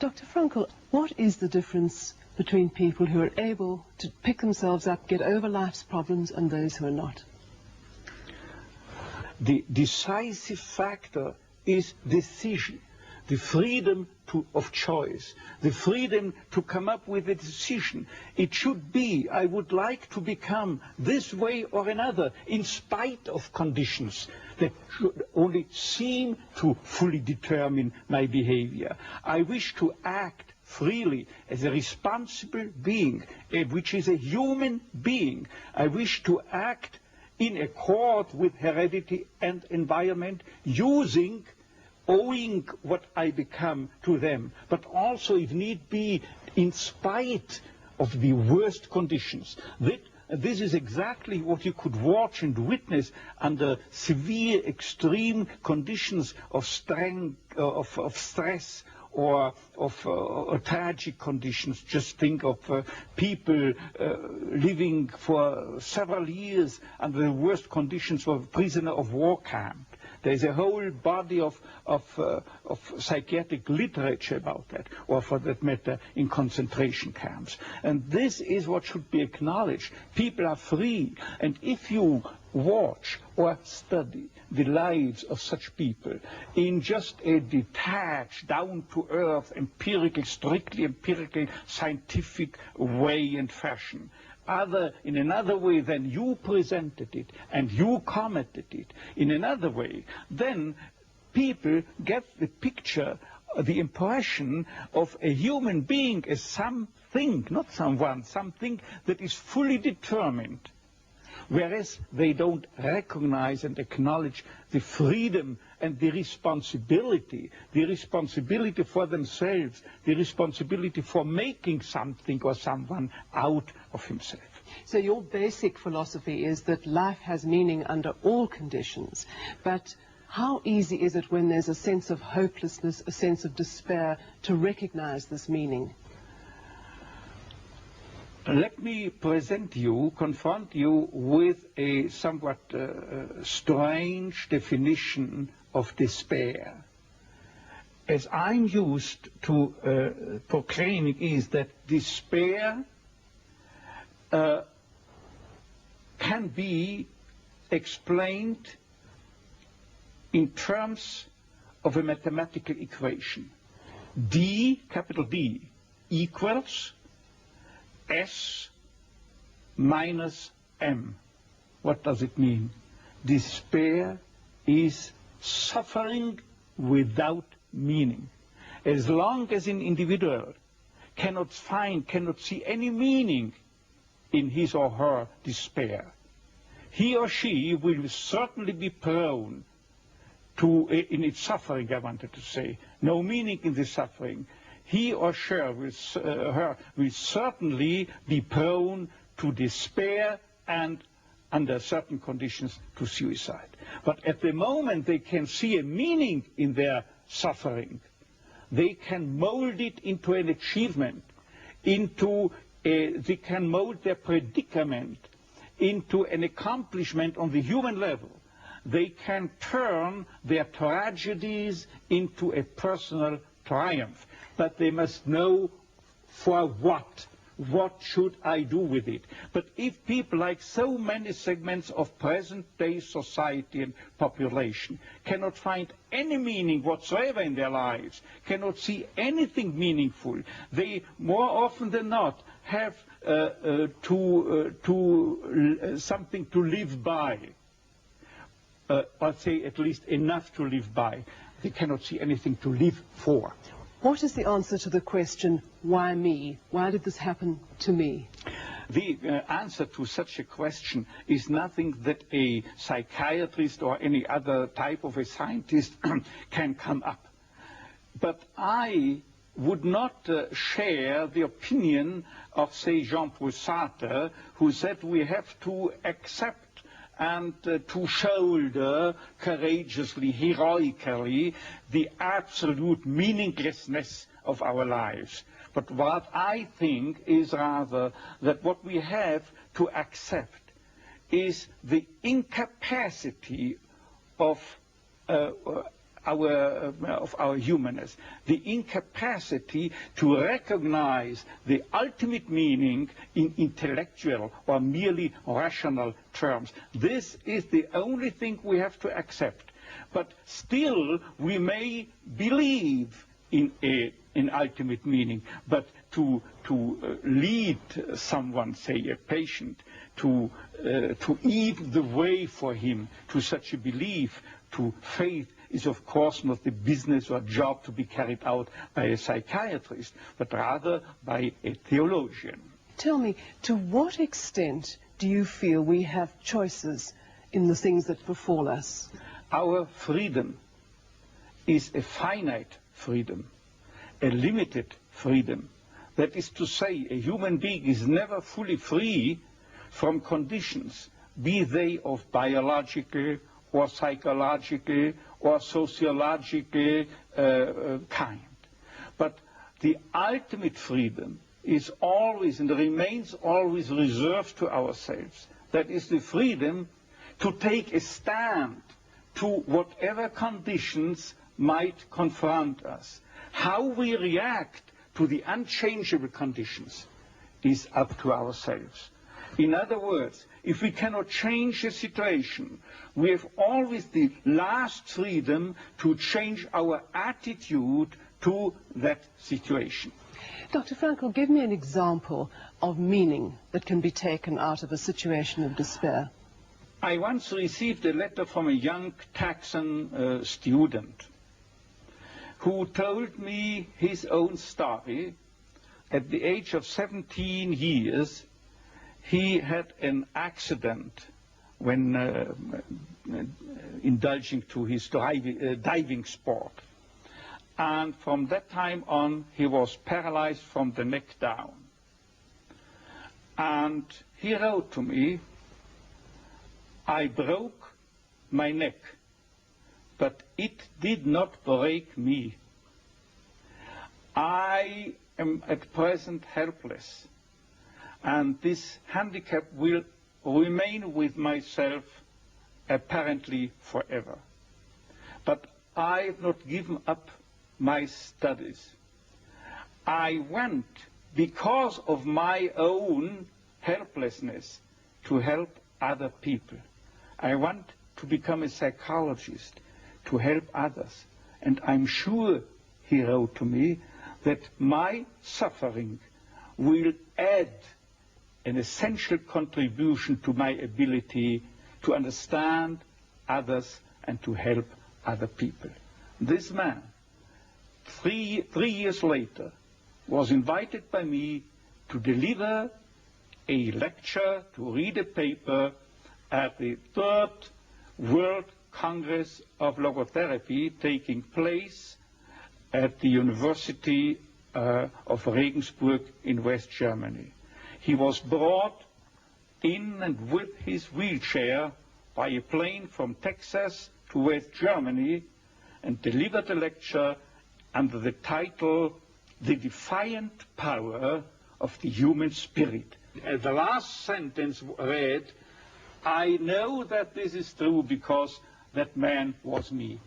Dr. Frankl, what is the difference between people who are able to pick themselves up, get over life's problems, and those who are not? The decisive factor is decision, the freedom of choice, the freedom to come up with a decision. It should be, I would like to become this way or another, in spite of conditions that should only seem to fully determine my behavior. I wish to act freely as a responsible being, which is a human being. I wish to act in accord with heredity and environment, owing what I become to them, but also, if need be, in spite of the worst conditions. This is exactly what you could watch and witness under severe, extreme conditions of stress or of tragic conditions. Just think of people living for several years under the worst conditions of a prisoner of war camp. There's a whole body of psychiatric literature about that, or for that matter, in concentration camps. And this is what should be acknowledged. People are free, and if you watch or study the lives of such people in just a detached, down-to-earth, empirical, strictly empirical, scientific way and fashion, in another way than you presented it and you commented it, in another way, then people get the picture, the impression of a human being as something, not someone, something that is fully determined. Whereas they don't recognize and acknowledge the freedom and the responsibility for themselves, the responsibility for making something or someone out of himself. So your basic philosophy is that life has meaning under all conditions, but how easy is it when there's a sense of hopelessness, a sense of despair, to recognize this meaning? Let me confront you with a somewhat strange definition of despair. As I'm used to proclaiming is that despair can be explained in terms of a mathematical equation. D, capital D, equals S minus M. What does it mean? Despair is suffering without meaning. As long as an individual cannot see any meaning in his or her despair, he or she will certainly be prone to, in its suffering, I wanted to say, no meaning in the suffering, he or she will certainly be prone to despair and, under certain conditions, to suicide. But at the moment they can see a meaning in their suffering, they can mold it into an achievement, they can mold their predicament into an accomplishment on the human level. They can turn their tragedies into a personal triumph. But they must know for what. What should I do with it? But if people, like so many segments of present-day society and population, cannot find any meaning whatsoever in their lives, cannot see anything meaningful, they more often than not have something to live by, or say at least enough to live by. They cannot see anything to live for. What is the answer to the question, why me? Why did this happen to me? The answer to such a question is nothing that a psychiatrist or any other type of a scientist can come up. But I would not share the opinion of, say, Jean-Paul Sartre, who said we have to accept and to shoulder courageously, heroically, the absolute meaninglessness of our lives. But what I think is rather that what we have to accept is the incapacity of our humanness, the incapacity to recognize the ultimate meaning in intellectual or merely rational terms. This is the only thing we have to accept. But still, we may believe in an ultimate meaning, but to lead someone, say a patient, to eat the way for him to such a belief, to faith, is of course not the business or job to be carried out by a psychiatrist, but rather by a theologian. Tell me, to what extent do you feel we have choices in the things that befall us? Our freedom is a finite freedom, a limited freedom. That is to say, a human being is never fully free from conditions, be they of biological or psychological or sociological kind. But the ultimate freedom is always and remains always reserved to ourselves. That is the freedom to take a stand to whatever conditions might confront us. How we react to the unchangeable conditions is up to ourselves. In other words, if we cannot change the situation, we have always the last freedom to change our attitude to that situation. Dr. Frankl, give me an example of meaning that can be taken out of a situation of despair. I once received a letter from a young Texan student who told me his own story. At the age of 17 years, he had an accident when indulging to his diving sport. And from that time on, he was paralyzed from the neck down. And he wrote to me, "I broke my neck, but it did not break me. I am at present helpless, and this handicap will remain with myself apparently forever. But I have not given up my studies. I want, because of my own helplessness, to help other people. I want to become a psychologist, to help others. And I'm sure," he wrote to me, "that my suffering will add an essential contribution to my ability to understand others and to help other people." This man, three years later, was invited by me to deliver a lecture, to read a paper at the 3rd World Congress of Logotherapy taking place at the University of Regensburg in West Germany. He was brought in and with his wheelchair by a plane from Texas to West Germany and delivered a lecture under the title, "The Defiant Power of the Human Spirit." The last sentence read, "I know that this is true because that man was me."